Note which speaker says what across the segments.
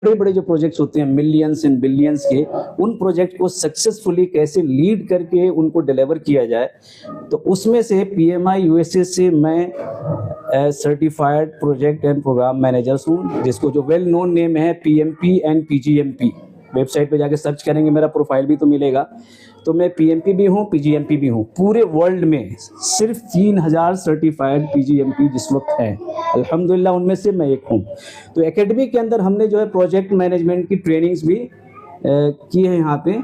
Speaker 1: बड़े बड़े जो प्रोजेक्ट्स होते हैं मिलियंस एंड बिलियंस के, उन प्रोजेक्ट को सक्सेसफुली कैसे लीड करके उनको डिलीवर किया जाए, तो उसमें से PMI USA से मैं certified project and program managers हूँ, जिसको जो वेल नोन नेम है PMP एंड PGMP। वेबसाइट पे जाके सर्च करेंगे मेरा प्रोफाइल भी तो मिलेगा। तो मैं PMP भी हूँ, PGMP भी हूँ। पूरे वर्ल्ड में सिर्फ 3000 सर्टिफाइड PGMP जिस वक्त है, अल्हम्दुलिल्लाह उनमें से मैं एक हूँ। तो एकेडमी के अंदर हमने जो है प्रोजेक्ट मैनेजमेंट की ट्रेनिंग्स भी की है यहाँ पे,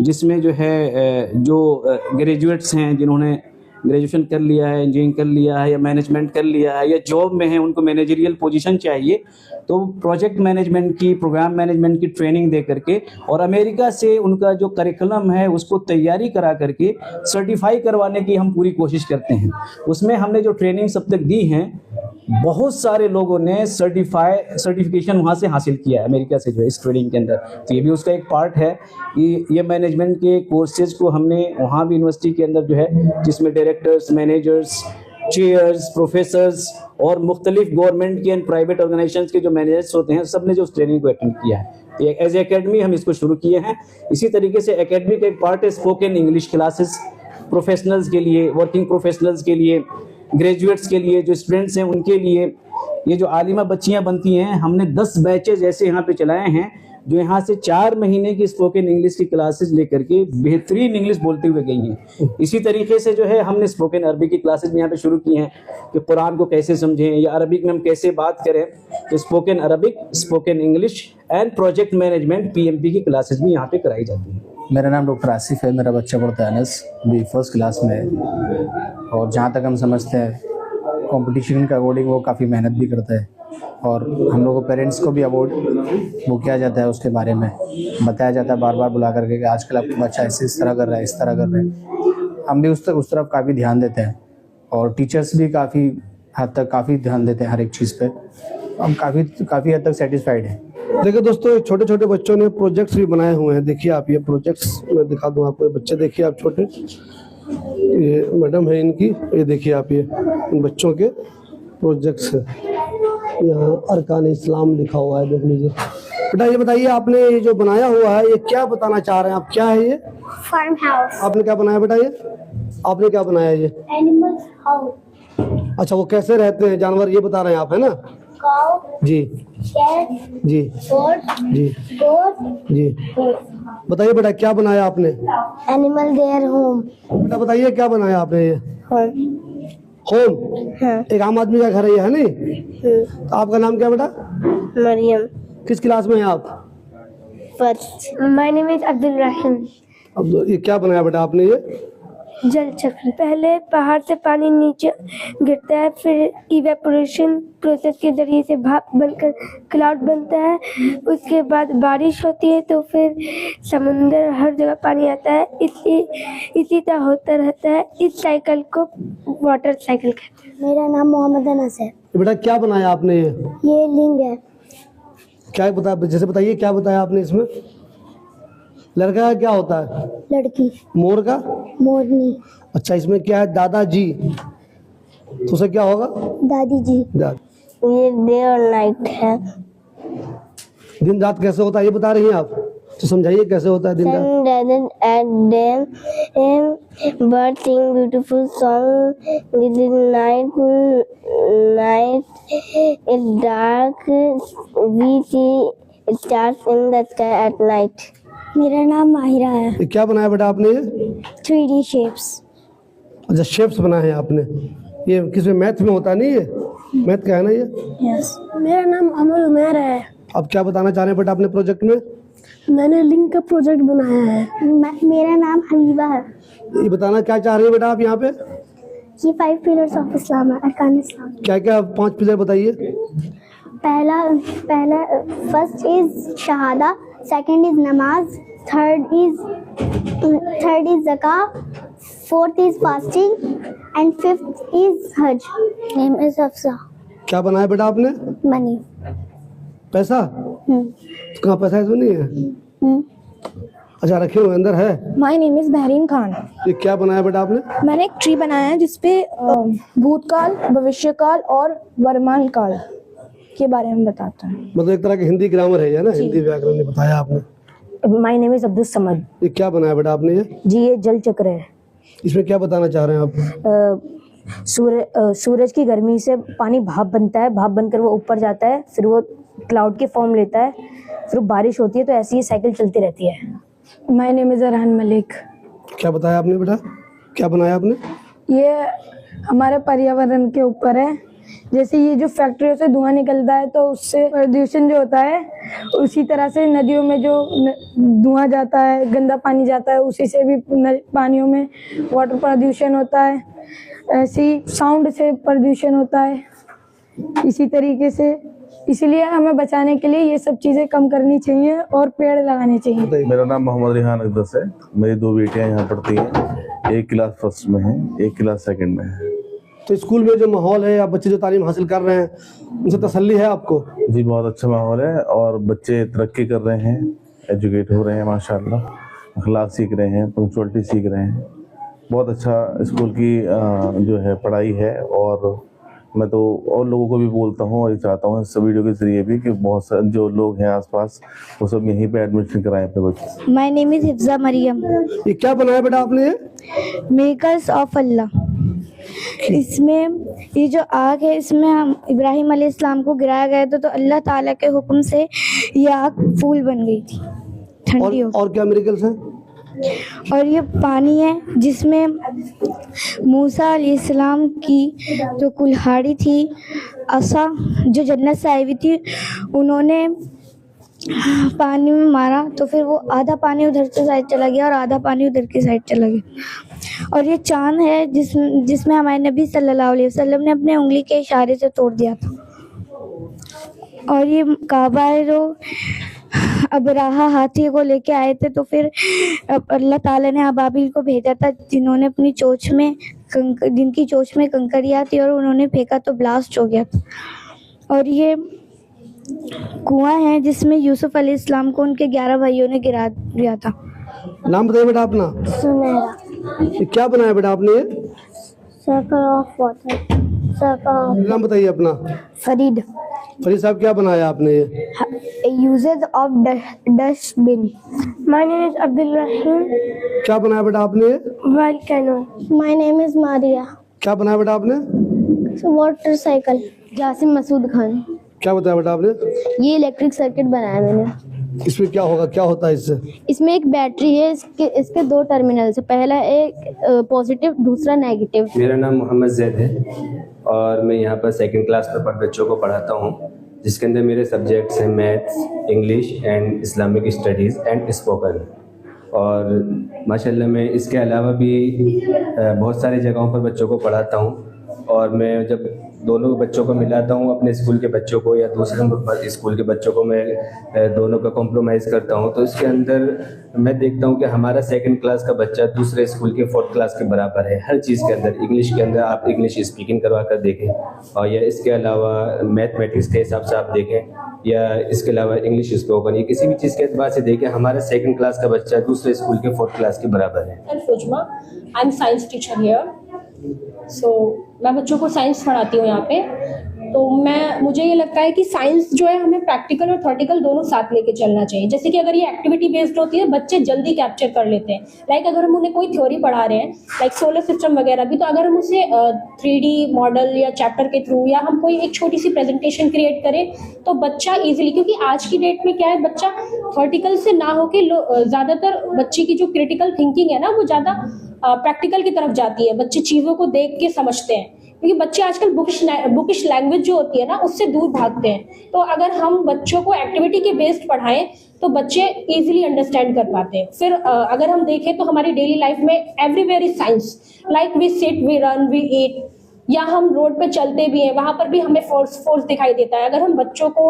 Speaker 1: जिसमें जो है जो ग्रेजुएट्स हैं, जिन्होंने ग्रेजुएशन कर लिया है, इंजीनियरिंग कर लिया है या मैनेजमेंट कर लिया है या जॉब में है, उनको मैनेजरियल पोजीशन चाहिए, तो प्रोजेक्ट मैनेजमेंट की, प्रोग्राम मैनेजमेंट की ट्रेनिंग दे करके और अमेरिका से उनका जो करिकुलम है उसको तैयारी करा करके सर्टिफाई करवाने की हम पूरी कोशिश करते हैं। उसमें हमने जो ट्रेनिंग सब तक दी हैं, बहुत सारे लोगों ने सर्टिफिकेशन वहाँ से हासिल किया है अमेरिका से जो है इस ट्रेनिंग के अंदर। तो ये भी उसका एक पार्ट है कि ये मैनेजमेंट के कोर्सेज को हमने वहाँ भी यूनिवर्सिटी के अंदर जो है, जिसमें डायरेक्टर्स, मैनेजर्स, चेयर्स, प्रोफेसर्स और मुख्तलिफ गवर्नमेंट के एंड प्राइवेट ऑर्गेनाइजेशंस के जो मैनेजर्स होते हैं, सब ने जो उस ट्रेनिंग को अटेंड किया है। तो एज ए एकेडमी हम इसको शुरू किए हैं। इसी तरीके से एकेडमी का एक पार्ट है स्पोकन इंग्लिश क्लासेस, प्रोफेशनल्स के लिए, वर्किंग प्रोफेशनल्स के लिए, ग्रेजुएट्स के लिए, जो स्टूडेंट्स हैं उनके लिए। ये जो आलिमा बच्चियां बनती हैं, हमने 10 बैचेज ऐसे यहाँ पे चलाए हैं, जो यहाँ से 4 महीने की स्पोकन इंग्लिश की क्लासेस लेकर के बेहतरीन इंग्लिश बोलते हुए गई हैं। इसी तरीके से जो है हमने स्पोकन अरबी की क्लासेस भी यहाँ पे शुरू की हैं कि कुरान को कैसे समझें या अरबिक में हम कैसे बात करें। तो spoken Arabic, spoken English and project management PMP की क्लासेस भी यहाँ पे कराई जाती हैं।
Speaker 2: मेरा नाम डॉक्टर आसिफ है। मेरा बच्चा पढ़ता है अनस, भी फर्स्ट क्लास में है। और जहाँ तक हम समझते हैं कंपटीशन के अकॉर्डिंग वो काफ़ी मेहनत भी करता है, और हम लोगों को पेरेंट्स को भी अवार्ड वो किया जाता है, उसके बारे में बताया जाता है बार बार बुला करके कि आजकल आपका बच्चा ऐसे इस तरह कर रहा है, इस तरह कर रहा है। हम भी उस तरफ काफ़ी ध्यान देते हैं, और टीचर्स भी काफ़ी हद तक काफ़ी ध्यान देते हैं हर एक चीज़ पे। हम काफ़ी हद तक सेटिस्फाइड हैं।
Speaker 3: देखिए दोस्तों, छोटे छोटे बच्चों ने प्रोजेक्ट्स भी बनाए हुए हैं। देखिए आप, ये प्रोजेक्ट्स मैं दिखा दूं आपको। ये बच्चे देखिए आप, छोटे, ये मैडम है इनकी, ये देखिए आप, ये इन बच्चों के प्रोजेक्ट्स है। यहाँ अरकान इस्लाम लिखा हुआ है, देख लीजिए। बेटा ये बताइए, आपने ये जो बनाया हुआ है, ये क्या बताना चाह रहे हैं आप? क्या है ये?
Speaker 4: Farm house.
Speaker 3: आपने क्या बनाया बेटा? ये आपने क्या बनाया? ये
Speaker 4: एनिमल हाउस।
Speaker 3: अच्छा, वो कैसे रहते हैं जानवर, ये बता रहे हैं आप, है ना?
Speaker 4: काऊ
Speaker 3: जी
Speaker 4: कैट
Speaker 3: जी
Speaker 4: गोट
Speaker 3: जी
Speaker 4: गोट
Speaker 3: जी। बताइए बेटा, क्या बनाया आपने?
Speaker 4: Animal their home.
Speaker 3: बेटा बताइए, क्या बनाया आपने? ये होम।
Speaker 4: हाँ।
Speaker 3: एक आम आदमी का घर है ये, है नहीं? तो आपका नाम क्या बेटा?
Speaker 4: मरियम।
Speaker 3: किस क्लास में हैं आप?
Speaker 4: First. My name is Abdul Rahim.
Speaker 3: अब ये क्या बनाया बेटा आपने? ये
Speaker 4: जल चक्र। पहले पहाड़ से पानी नीचे गिरता है, फिर इवेपोरेशन प्रोसेस के जरिए से भाप बनकर क्लाउड बनता है। उसके बाद बारिश होती है, तो फिर समुंदर, हर जगह पानी आता है। इसी तरह होता रहता है। इस साइकिल को वाटर साइकिल कहते हैं। मेरा नाम मोहम्मद अनस है।
Speaker 3: बेटा क्या बनाया आपने?
Speaker 4: ये लिंग है।
Speaker 3: क्या बता, जैसे बताइए क्या बताया आपने इसमें? लड़का का क्या होता है?
Speaker 4: लड़की।
Speaker 3: मोर का?
Speaker 4: मोरनी।
Speaker 3: अच्छा, इसमें क्या है? दादाजी, तो उसे क्या होगा?
Speaker 4: दादी जी। ये डे और नाइट है।
Speaker 3: दिन रात कैसे होता है ये बता रही हैं आप? तो समझाइए कैसे होता है दिन रात?
Speaker 4: Sun doesn't at them, birds sing beautiful song. Within night is dark. We see stars in the sky at night. मेरा नाम माहिरा है।
Speaker 3: ये क्या बनाया बेटा आपने? ये
Speaker 4: 3D shapes।
Speaker 3: अच्छा, शेप्स बनाए हैं आपने। ये किसमें, मैथ में होता नहीं? ये मैथ का है ना ये?
Speaker 4: यस। मेरा नाम अमर उमर है।
Speaker 3: अब क्या बताना चाह रहे हैं बेटा अपने प्रोजेक्ट में?
Speaker 4: मैंने लिंक का प्रोजेक्ट बनाया है। मेरा नाम हबीबा है।
Speaker 3: ये बताना क्या चाह रही है बेटा आप यहाँ पे?
Speaker 4: ये 5 पिलर्स ऑफ इस्लाम है, अरकान इस्लाम।
Speaker 3: क्या क्या 5 पिलर बताइए।
Speaker 4: पहला फर्स्ट इज शहादा, सेकंड इज नमाज, थर्ड इज ज़कात, fourth is fasting and fifth is हज। Name is Afsa.
Speaker 3: क्या बनाया बेटा आपने?
Speaker 4: मनी।
Speaker 3: पैसा? तो कहाँ पैसा इसमें नहीं है? अच्छा, रखे हुए अंदर है।
Speaker 5: My name is Bahrain Khan.
Speaker 3: ये क्या बनाया बेटा आपने?
Speaker 5: मैंने एक ट्री बनाया है जिसपे भूतकाल, भविष्यकाल और वर्तमान काल के बारे में बताता हूँ।
Speaker 3: मतलब एक तरह की हिंदी ग्रामर है ना, हिंदी व्याकरण ने बताया आपने।
Speaker 5: My name is Abdul Samad.
Speaker 3: ये क्या बनाया बेटा आपने ये?
Speaker 5: जी ये जल चक्र है।
Speaker 3: इसमें क्या बताना चाह रहे हैं आप?
Speaker 5: सूरज की गर्मी से पानी भाप बनता है, भाप बनकर वो ऊपर जाता है, फिर वो क्लाउड की फॉर्म लेता है, फिर बारिश होती है, तो ऐसी ही साइकिल चलती रहती है। My name is Arhaan Malik.
Speaker 3: क्या बताया आपने बेटा, क्या बनाया आपने?
Speaker 5: ये हमारे पर्यावरण के ऊपर है। जैसे ये जो फैक्ट्रियों से धुआं निकलता है तो उससे प्रदूषण जो होता है, उसी तरह से नदियों में जो धुआं जाता है, गंदा पानी जाता है, उसी से भी पानियों में वाटर प्रदूषण होता है। ऐसे ही साउंड से प्रदूषण होता है। इसी तरीके से इसलिए हमें बचाने के लिए ये सब चीज़ें कम करनी चाहिए और पेड़ लगाने चाहिए।
Speaker 6: मेरा नाम मोहम्मद रिहान अकदस है। मेरी 2 बेटियां यहाँ पढ़ती हैं, एक क्लास फर्स्ट में है, एक क्लास सेकंड में है।
Speaker 3: तो स्कूल में जो माहौल है या बच्चे जो तालीम हासिल कर रहे हैं, उनसे तसल्ली है आपको?
Speaker 6: जी बहुत अच्छा माहौल है और बच्चे तरक्की कर रहे हैं, एजुकेट हो रहे हैं माशाल्लाह, अखलाक सीख रहे हैं, पंक्चुअलिटी सीख रहे हैं। बहुत अच्छा स्कूल की जो है पढ़ाई है। और मैं तो और लोगों को भी बोलता हूँ और चाहता हूँ इस वीडियो के जरिए भी कि बहुत सारे जो लोग हैं आसपास वो सब यहीं पे एडमिशन कराएं अपने बच्चे।
Speaker 7: My name is Hifza Mariyam.
Speaker 3: ये क्या बनाया बेटा आपने ये?
Speaker 7: Makers of Allah. इसमें ये जो आग है, इसमें हम इब्राहिम अलैहिस्सलाम को गिराया गया था, तो अल्लाह ताला के हुक्म से ये आग फूल बन गई थी, ठंडी हो।
Speaker 3: और क्या मिरेकल्स हैं?
Speaker 7: और ये पानी है जिसमें मूसा अलैहिस्सलाम की जो कुल्हाड़ी थी, असा, जो जन्नत से आई हुई थी, उन्होंने पानी में मारा तो फिर वो आधा पानी उधर से साइड चला गया और आधा पानी उधर की साइड चला गया। और ये चांद है जिसमें हमारे नबी सल्लल्लाहु अलैहि वसल्लम ने अपने उंगली के इशारे से तोड़ दिया था। और ये काबा है जो अबराहा हाथी को लेके आए थे, तो फिर अल्लाह ताला ने अबाबिल को भेजा था जिन्होंने अपनी चोंच में जिनकी चोंच में कंकरियाँ थी और उन्होंने फेंका तो ब्लास्ट हो गया था। और ये कुआं है जिसमें यूसुफ अलैहिस्सलाम को उनके 11 भाइयों ने गिरा दिया था।
Speaker 3: नाम बताइए बेटा अपना।
Speaker 7: सुनहरा।
Speaker 3: ये क्या बनाया बेटा आपने ये?
Speaker 7: Circle of water. सर्कल।
Speaker 3: नाम बताइए अपना।
Speaker 7: फरीद।
Speaker 3: फरीद साहब क्या बनाया आपने ये?
Speaker 7: Uses of dustbin.
Speaker 4: My name is Abdul Rahim.
Speaker 3: क्या बनाया बेटा आपने ये?
Speaker 4: Volcano.
Speaker 7: My name is Maria.
Speaker 3: क्या बनाया बेटा आपने?
Speaker 7: Water cycle. जासिम मसूद खान।
Speaker 3: क्या बताया बेटा आपने?
Speaker 7: ये इलेक्ट्रिक सर्किट बनाया मैंने।
Speaker 3: इसमें क्या होगा, क्या होता है इससे?
Speaker 7: इसमें एक बैटरी है, इसके 2 टर्मिनल्स है, पहला एक पॉजिटिव, दूसरा नेगेटिव।
Speaker 8: मेरा नाम मोहम्मद जैद है और मैं यहाँ पर 2nd क्लास में बच्चों को पढ़ाता हूँ, जिसके अंदर मेरे सब्जेक्ट्स हैं maths, English and Islamic studies and spoken. और माशाल्लाह मैं इसके अलावा भी बहुत सारी जगहों पर बच्चों को पढ़ाता हूँ। और मैं जब दोनों बच्चों को मिलाता हूँ, अपने स्कूल के बच्चों को या दूसरे स्कूल के बच्चों को, मैं दोनों का कॉम्प्रोमाइज़ करता हूँ, तो इसके अंदर मैं देखता हूँ कि हमारा 2nd क्लास का बच्चा दूसरे स्कूल के 4th क्लास के बराबर है हर चीज़ के अंदर। इंग्लिश के अंदर आप इंग्लिश स्पीकिंग करवा कर देखें, और या इसके अलावा मैथमेटिक्स के हिसाब से आप देखें, या इसके अलावा इंग्लिश स्पोकन, या किसी भी चीज़ के एतबार से देखें, हमारा 2nd क्लास का बच्चा दूसरे स्कूल के 4th क्लास के बराबर है।
Speaker 9: Fuzma, I am science teacher here. So मैं बच्चों को साइंस पढ़ाती हूँ यहाँ पे। तो मुझे ये लगता है कि साइंस जो है हमें प्रैक्टिकल और थ्योरेटिकल दोनों साथ लेके चलना चाहिए। जैसे कि अगर ये एक्टिविटी बेस्ड होती है, बच्चे जल्दी कैप्चर कर लेते हैं। लाइक अगर हम उन्हें कोई थ्योरी पढ़ा रहे हैं, लाइक सोलर सिस्टम वगैरह भी, तो अगर हम उसे 3D मॉडल या चैप्टर के थ्रू या हम कोई एक छोटी सी प्रेजेंटेशन क्रिएट करें तो बच्चा ईजिली, क्योंकि आज की डेट में क्या है, बच्चा थ्योरेटिकल से ना होके ज़्यादातर बच्चे की जो क्रिटिकल थिंकिंग है ना, वो ज़्यादा प्रैक्टिकल की तरफ जाती है। बच्चे चीज़ों को देख के समझते हैं, क्योंकि बच्चे आजकल बुकिश लैंग्वेज जो होती है ना, उससे दूर भागते हैं। तो अगर हम बच्चों को एक्टिविटी के बेस्ड पढ़ाएं तो बच्चे इजीली अंडरस्टैंड कर पाते हैं। फिर अगर हम देखें तो हमारी डेली लाइफ में everywhere is science. Like we sit, we run, we eat, या हम रोड पे चलते भी हैं, वहां पर भी हमें फोर्स दिखाई देता है। अगर हम बच्चों को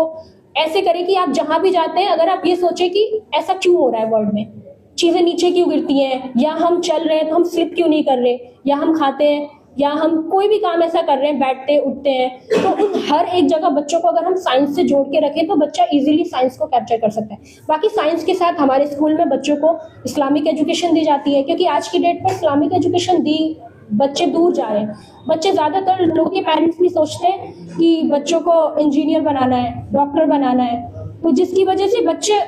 Speaker 9: ऐसे करें कि आप जहां भी जाते हैं, अगर आप ये सोचें कि ऐसा क्यों हो रहा है वर्ल्ड में, चीजें नीचे क्यों गिरती हैं, या हम चल रहे हैं तो हम स्लिप क्यों नहीं कर रहे, या हम खाते हैं, या हम कोई भी काम ऐसा कर रहे हैं, बैठते उठते हैं, तो उन हर एक जगह बच्चों को अगर हम साइंस से जोड़ के रखें तो बच्चा इजीली साइंस को कैप्चर कर सकता है। बाकी साइंस के साथ हमारे स्कूल में बच्चों को इस्लामिक एजुकेशन दी जाती है, क्योंकि आज की डेट पर इस्लामिक एजुकेशन दी बच्चे दूर जा रहे हैं। बच्चे ज़्यादातर लोगों के पेरेंट्स भी सोचते हैं कि बच्चों को इंजीनियर बनाना है, डॉक्टर बनाना है, तो जिसकी वजह से बच्चे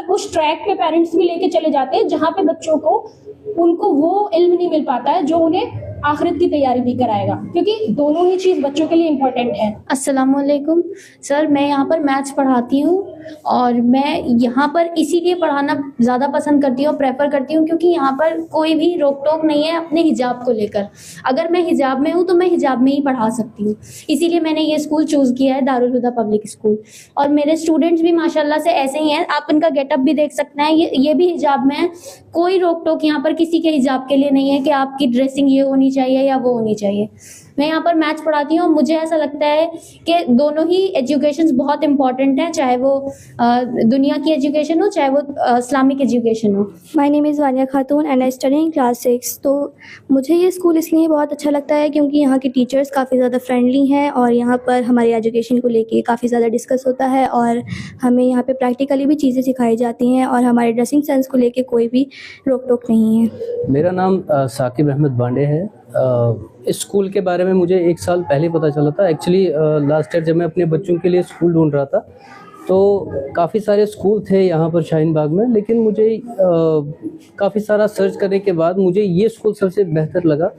Speaker 9: उस ट्रैक पे पेरेंट्स भी लेके चले जाते हैं जहाँ पे बच्चों को उनको वो इल्म नहीं मिल पाता है जो उन्हें आखिरत की तैयारी भी कराएगा, क्योंकि दोनों ही चीज़ बच्चों के लिए इम्पोर्टेंट है।
Speaker 10: अस्सलामुअलैकुम सर, मैं यहाँ पर मैथ्स पढ़ाती हूँ और मैं यहाँ पर इसीलिए पढ़ाना ज़्यादा पसंद करती हूँ, प्रेफर करती हूँ क्योंकि यहाँ पर कोई भी रोक टोक नहीं है अपने हिजाब को लेकर। अगर मैं हिजाब में हूँ तो मैं हिजाब में ही पढ़ा सकती हूँ, इसीलिए मैंने ये स्कूल चूज़ किया है, दारुल हुदा पब्लिक स्कूल। और मेरे स्टूडेंट्स भी माशाल्लाह से ऐसे ही हैं, आप इनका गेटअप भी देख सकते हैं, ये भी हिजाब में है। कोई रोक टोक यहाँ पर किसी के हिजाब के लिए नहीं है कि आपकी ड्रेसिंग ये होनी चाहिए या वो होनी चाहिए। मैं यहाँ पर मैथ्स पढ़ाती हूँ, मुझे ऐसा लगता है कि दोनों ही एजुकेशंस बहुत इंपॉर्टेंट हैं, चाहे वो दुनिया की एजुकेशन हो चाहे वो इस्लामिक एजुकेशन हो।
Speaker 7: My name is Vaniya Khatoon and I study in class 6। तो मुझे ये स्कूल इसलिए बहुत अच्छा लगता है क्योंकि यहाँ के टीचर्स काफ़ी ज़्यादा फ्रेंडली हैं और यहाँ पर हमारी एजुकेशन को लेके काफ़ी ज़्यादा डिस्कस होता है और हमें यहाँ पे प्रैक्टिकली भी चीज़ें सिखाई जाती हैं और हमारे ड्रेसिंग सेंस को लेके कोई भी रोक टोक नहीं है।
Speaker 11: मेरा नाम साकिब अहमद बांडे है। इस स्कूल के बारे में मुझे 1 साल पहले पता चला था। एक्चुअली लास्ट ईयर जब मैं अपने बच्चों के लिए स्कूल ढूंढ रहा था तो काफ़ी सारे स्कूल थे यहाँ पर शाहीन बाग में, लेकिन मुझे काफ़ी सारा सर्च करने के बाद मुझे ये स्कूल सबसे बेहतर लगा।